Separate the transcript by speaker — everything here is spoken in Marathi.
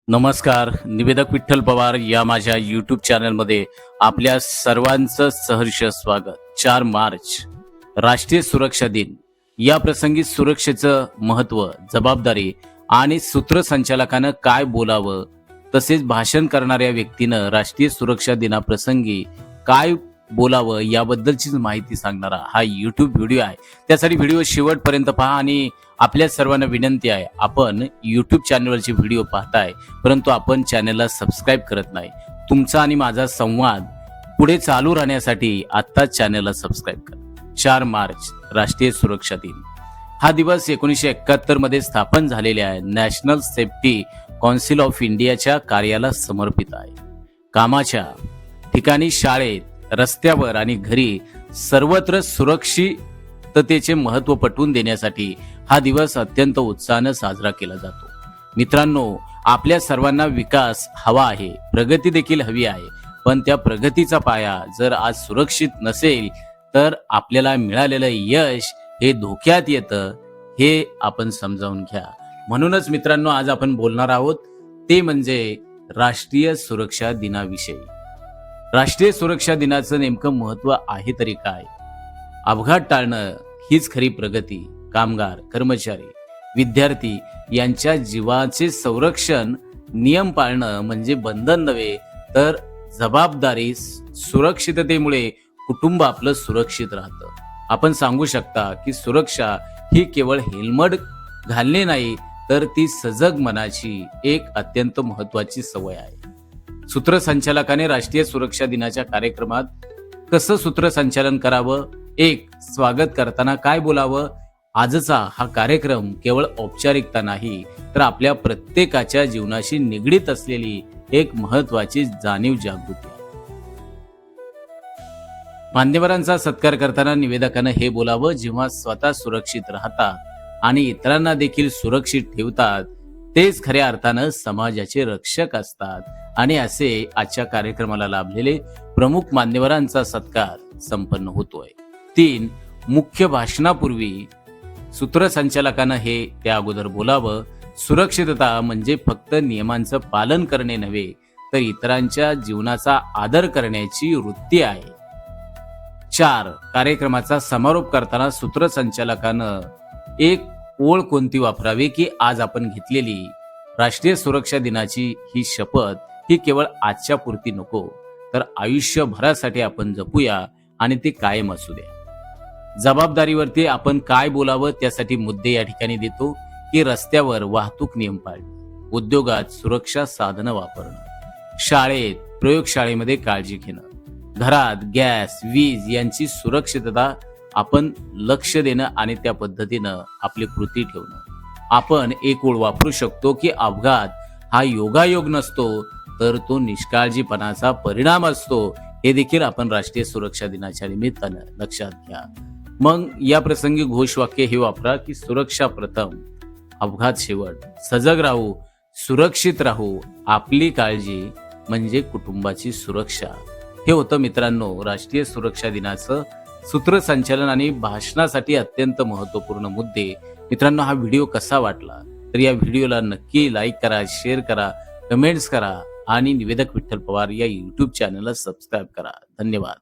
Speaker 1: नमस्कार. निवेदक विठ्ठल पवार या माझ्या यूट्यूब चॅनलमध्ये आपल्या सर्वांचं सहर्ष स्वागत. 4 मार्च राष्ट्रीय सुरक्षा दिन. या प्रसंगी सुरक्षेचं महत्त्व, जबाबदारी आणि सूत्रसंचालकानं काय बोलावं, तसेच भाषण करणाऱ्या व्यक्तीनं राष्ट्रीय सुरक्षा दिनाप्रसंगी काय बोलावं याबद्दलचीच माहिती सांगणारा हा यूट्यूब व्हिडिओ आहे. त्यासाठी व्हिडिओ शेवटपर्यंत पहा आणि आपल्या सर्वांना विनंती आहे, आपण यूट्यूब चॅनलवरचे व्हिडिओ पाहताय परंतु आपण चॅनलला सबस्क्राईब करत नाही. तुमचा आणि माझा संवाद पुढे चालू राहण्यासाठी आत्ताच चॅनलला सबस्क्राईब करा. 4 मार्च राष्ट्रीय सुरक्षा दिन. हा दिवस 1971 मध्ये स्थापन झालेल्या नॅशनल सेफ्टी काउन्सिल ऑफ इंडियाच्या कार्याला समर्पित आहे. कामाच्या ठिकाणी, शाळेत, रस्त्यावर आणि घरी सर्वत्र सुरक्षिततेचे महत्त्व पटवून देण्यासाठी हा दिवस अत्यंत उत्साहाने साजरा केला जातो. मित्रांनो, आपल्या सर्वांना विकास हवा आहे, प्रगती देखील हवी आहे, पण त्या प्रगतीचा पाया जर आज सुरक्षित नसेल तर आपल्याला मिळालेलं यश हे धोक्यात येतं, हे आपण समजावून घ्या. म्हणूनच मित्रांनो, आज आपण बोलणार आहोत ते म्हणजे राष्ट्रीय सुरक्षा दिनाविषयी. राष्ट्रीय सुरक्षा दिनाचं नेमकं महत्त्व आहे तरी काय? अपघात टाळणं हीच खरी प्रगती. कामगार, कर्मचारी, विद्यार्थी यांच्या जीवाचे संरक्षण, नियम पाळणं म्हणजे बंधन नव्हे तर जबाबदारी. सुरक्षिततेमुळे कुटुंब आपलं सुरक्षित राहतं. आपण सांगू शकता की सुरक्षा ही केवळ हेल्मेट घालणे नाही, तर ती सजग मनाची एक अत्यंत महत्त्वाची सवय आहे. सूत्रसंचालकाने राष्ट्रीय सुरक्षा दिनाच्या कार्यक्रमात कसं सूत्रसंचालन करावं, एक स्वागत करताना काय बोलावं, आजचा हा कार्यक्रम केवळ औपचारिकता नाही तर आपल्या प्रत्येकाच्या जीवनाशी निगडीत असलेली एक महत्त्वाची जाणीव जागृती. मान्यवरांचा सत्कार करताना निवेदकानं हे बोलावं, जेव्हा स्वतः सुरक्षित राहतात आणि इतरांना देखील सुरक्षित ठेवतात तेच खऱ्या अर्थानं समाजाचे रक्षक असतात. आणि असे आजच्या कार्यक्रमाला लाभलेले प्रमुख मान्यवरांचा सत्कार संपन्न होतोय. 3 मुख्य भाषणापूर्वी सूत्रसंचालकानं हे त्या अगोदर बोलावं. सुरक्षितता म्हणजे फक्त नियमांचं पालन करणे नव्हे तर इतरांच्या जीवनाचा आदर करण्याची वृत्ती आहे. 4 कार्यक्रमाचा समारोप करताना सूत्रसंचालकानं एक ओळ कोणती वापरावी की आज आपण घेतलेली राष्ट्रीय सुरक्षा दिनाची ही शपथ ही केवळ आजच्या पुरती नको तर आयुष्यभरासाठी आपण जपूया आणि ती कायम असू द्या. जबाबदारीवरती आपण काय बोलावं त्यासाठी मुद्दे या ठिकाणी देतो की रस्त्यावर वाहतूक नियम पाळणे, उद्योगात सुरक्षा साधनं वापरणं, शाळेत प्रयोगशाळेमध्ये काळजी घेणं, घरात गॅस, वीज यांची सुरक्षितता आपण लक्ष देणं आणि त्या पद्धतीनं आपली कृती ठेवणं. आपण एक ओळ वापरू शकतो की अपघात हा योगायोग नसतो तर तो निष्काळजीपणाचा परिणाम असतो. हे देखील आपण राष्ट्रीय सुरक्षा दिनाच्या निमित्तानं लक्षात घ्या. मग या प्रसंगी घोषवाक्य हे वापरा की सुरक्षा प्रथम, अपघात शेवट. सजग राहू, सुरक्षित राहू, आपली काळजी म्हणजे कुटुंबाची सुरक्षा. हे होतं मित्रांनो राष्ट्रीय सुरक्षा दिनाचं सूत्रसंचालन आणि भाषणासाठी अत्यंत महत्त्वपूर्ण मुद्दे. मित्रांनो, हा व्हिडिओ कसा वाटला तर या व्हिडिओला नक्की लाईक करा, शेअर करा, कमेंट्स करा आणि निवेदक विठ्ठल पवार या यूट्यूब चॅनलला सबस्क्राईब करा. धन्यवाद.